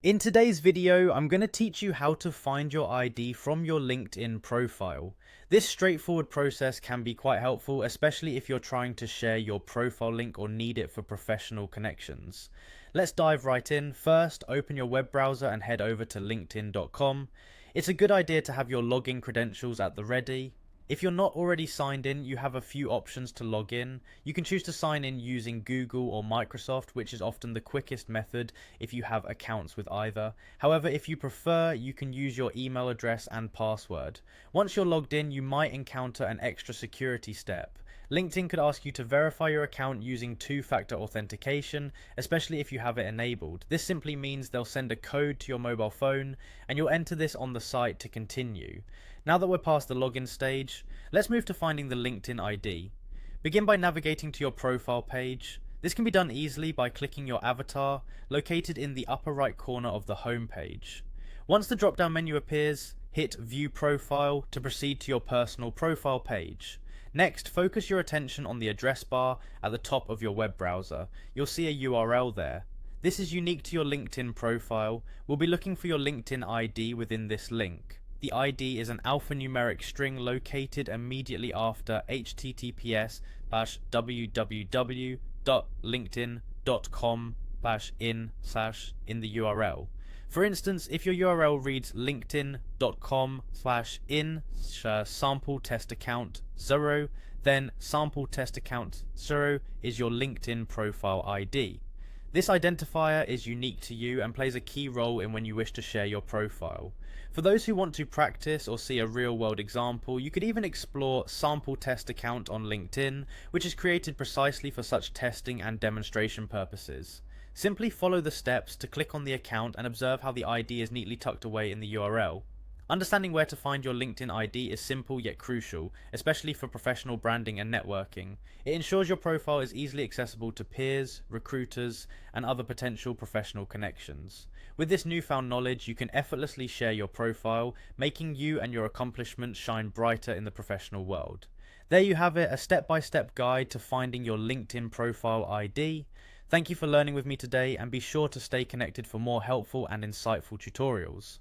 In today's video, I'm going to teach you how to find your ID from your LinkedIn profile. This straightforward process can be quite helpful, especially if you're trying to share your profile link or need it for professional connections. Let's dive right in. First, open your web browser and head over to linkedin.com. It's a good idea to have your login credentials at the ready. If you're not already signed in, you have a few options to log in. You can choose to sign in using Google or Microsoft, which is often the quickest method if you have accounts with either. However, if you prefer, you can use your email address and password. Once you're logged in, you might encounter an extra security step. LinkedIn could ask you to verify your account using two-factor authentication, especially if you have it enabled. This simply means they'll send a code to your mobile phone, and you'll enter this on the site to continue. Now that we're past the login stage, let's move to finding the LinkedIn ID. Begin by navigating to your profile page. This can be done easily by clicking your avatar, located in the upper right corner of the home page. Once the drop-down menu appears, hit View Profile to proceed to your personal profile page. Next, focus your attention on the address bar at the top of your web browser. You'll see a URL there. This is unique to your LinkedIn profile. We'll be looking for your LinkedIn ID within this link. The ID is an alphanumeric string located immediately after https://www.linkedin.com/in/ in the URL. For instance, if your URL reads linkedin.com/in/sample test account 0, then sample test account 0 is your LinkedIn profile ID. This identifier is unique to you and plays a key role in when you wish to share your profile. For those who want to practice or see a real-world example, you could even explore Sample Test Account on LinkedIn, which is created precisely for such testing and demonstration purposes. Simply follow the steps to click on the account and observe how the ID is neatly tucked away in the URL. Understanding where to find your LinkedIn ID is simple yet crucial, especially for professional branding and networking. It ensures your profile is easily accessible to peers, recruiters, and other potential professional connections. With this newfound knowledge, you can effortlessly share your profile, making you and your accomplishments shine brighter in the professional world. There you have it, a step-by-step guide to finding your LinkedIn profile ID. Thank you for learning with me today, and be sure to stay connected for more helpful and insightful tutorials.